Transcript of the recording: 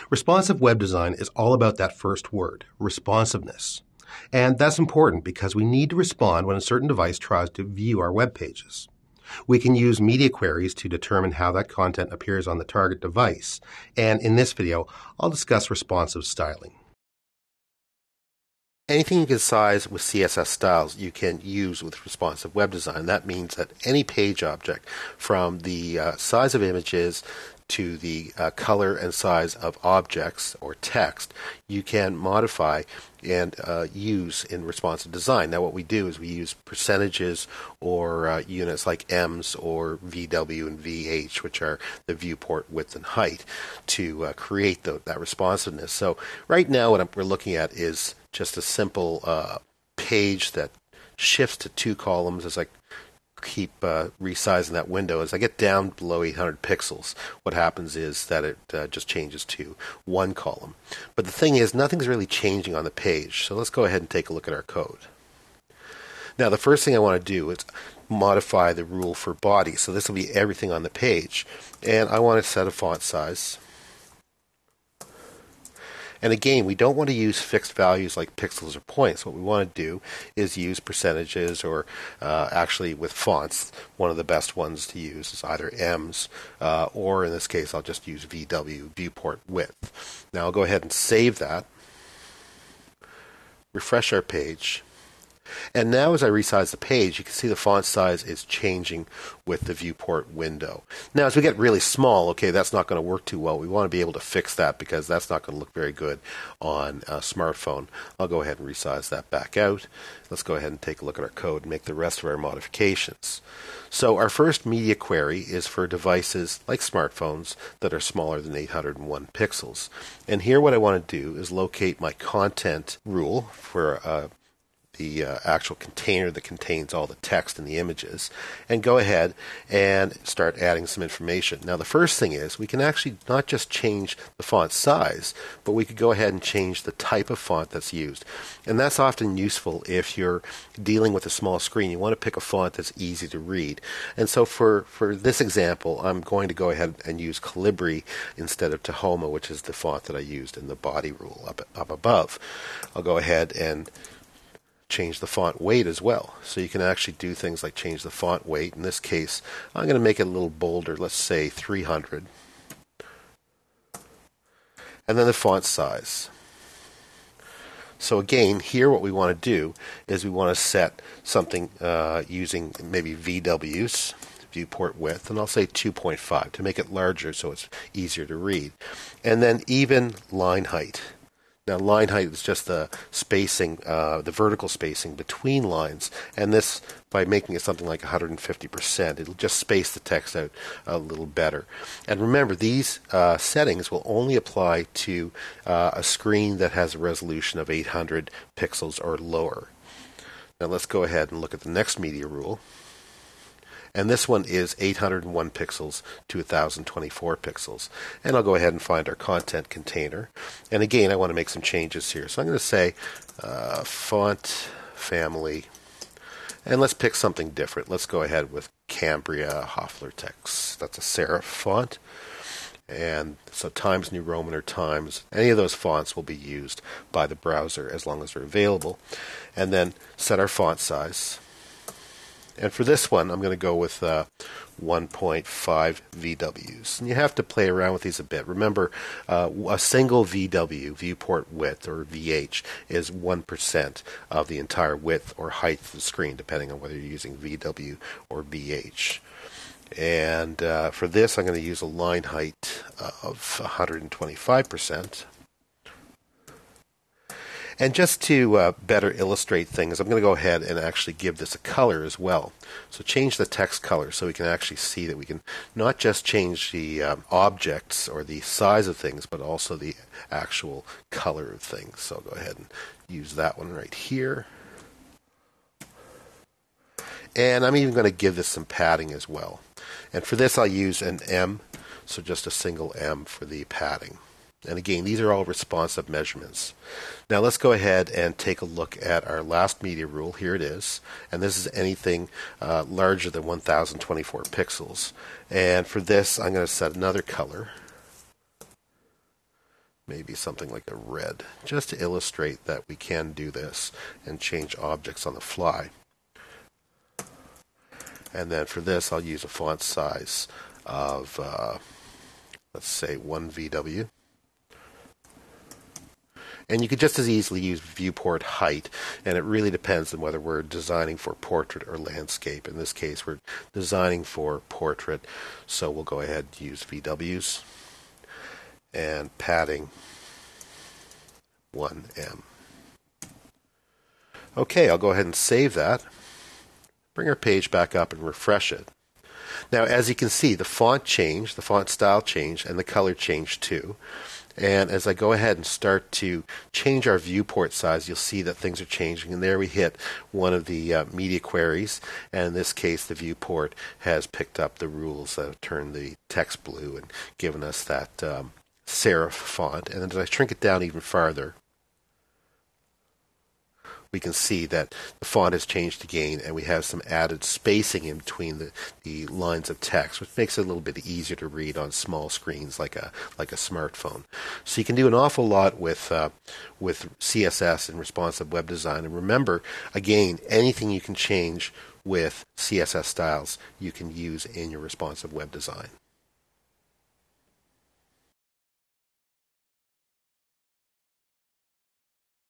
Responsive web design is all about that first word, responsiveness. And that's important because we need to respond when a certain device tries to view our web pages. We can use media queries to determine how that content appears on the target device. And in this video, I'll discuss responsive styling. Anything you can size with CSS styles you can use with responsive web design. That means that any page object, from the size of images to the color and size of objects or text, you can modify and use in responsive design. Now what we do is we use percentages or units like ems or VW and VH, which are the viewport width and height, to create that responsiveness. So right now what we're looking at is just a simple page that shifts to 2 columns as I keep resizing that window. As I get down below 800 pixels, what happens is that it just changes to 1 column. But the thing is, nothing's really changing on the page. So let's go ahead and take a look at our code. Now, the first thing I want to do is modify the rule for body. So this will be everything on the page. And I want to set a font size. And again, we don't want to use fixed values like pixels or points. What we want to do is use percentages, or actually with fonts, one of the best ones to use is either ems, or in this case I'll just use VW, viewport width. Now I'll go ahead and save that, refresh our page. And now as I resize the page, you can see the font size is changing with the viewport window. Now as we get really small, okay, that's not going to work too well. We want to be able to fix that because that's not going to look very good on a smartphone. I'll go ahead and resize that back out. Let's go ahead and take a look at our code and make the rest of our modifications. So our first media query is for devices like smartphones that are smaller than 801 pixels. And here what I want to do is locate my content rule for the actual container that contains all the text and the images, and go ahead and start adding some information. Now the first thing is we can actually not just change the font size, but we could go ahead and change the type of font that's used. And that's often useful if you're dealing with a small screen. You want to pick a font that's easy to read. And so for this example, I'm going to go ahead and use Calibri instead of Tahoma, which is the font that I used in the body rule up above. I'll go ahead and change the font weight as well. So you can actually do things like change the font weight. In this case, I'm going to make it a little bolder, let's say 300. And then the font size. So again, here what we want to do is we want to set something using maybe VW's, viewport width, and I'll say 2.5 to make it larger so it's easier to read. And then even line height. Now line height is just the spacing, the vertical spacing between lines, and this, by making it something like 150%, it'll just space the text out a little better. And remember, these settings will only apply to a screen that has a resolution of 800 pixels or lower. Now let's go ahead and look at the next media rule. And this one is 801 pixels to 1024 pixels. And I'll go ahead and find our content container. And again, I want to make some changes here. So I'm going to say font family. And let's pick something different. Let's go ahead with Cambria Hoffler text. That's a serif font. And so Times New Roman or Times, any of those fonts will be used by the browser as long as they're available. And then set our font size. And for this one, I'm going to go with 1.5 VWs. And you have to play around with these a bit. Remember, a single VW, viewport width, or VH, is 1% of the entire width or height of the screen, depending on whether you're using VW or VH. And for this, I'm going to use a line height of 125%. And just to better illustrate things, I'm going to go ahead and actually give this a color as well. So change the text color so we can actually see that we can not just change the objects or the size of things, but also the actual color of things. So I'll go ahead and use that one right here. And I'm even going to give this some padding as well. And for this, I'll use an M, so just a single M for the padding. And again, these are all responsive measurements. Now let's go ahead and take a look at our last media rule. Here it is. And this is anything larger than 1024 pixels. And for this, I'm going to set another color. maybe something like a red, just to illustrate that we can do this and change objects on the fly. And then for this, I'll use a font size of, let's say, 1 VW. And you could just as easily use viewport height, and it really depends on whether we're designing for portrait or landscape. In this case, we're designing for portrait, so we'll go ahead and use VWs, and padding 1M. Okay, I'll go ahead and save that. Bring our page back up and refresh it. Now, as you can see, the font changed, the font style changed, and the color changed too. And as I go ahead and start to change our viewport size, you'll see that things are changing. And there we hit one of the media queries. And in this case, the viewport has picked up the rules that have turned the text blue and given us that serif font. And then as I shrink it down even farther, we can see that the font has changed again, and we have some added spacing in between the lines of text, which makes it a little bit easier to read on small screens like a smartphone. So you can do an awful lot with CSS and responsive web design. And remember, again, anything you can change with CSS styles, you can use in your responsive web design.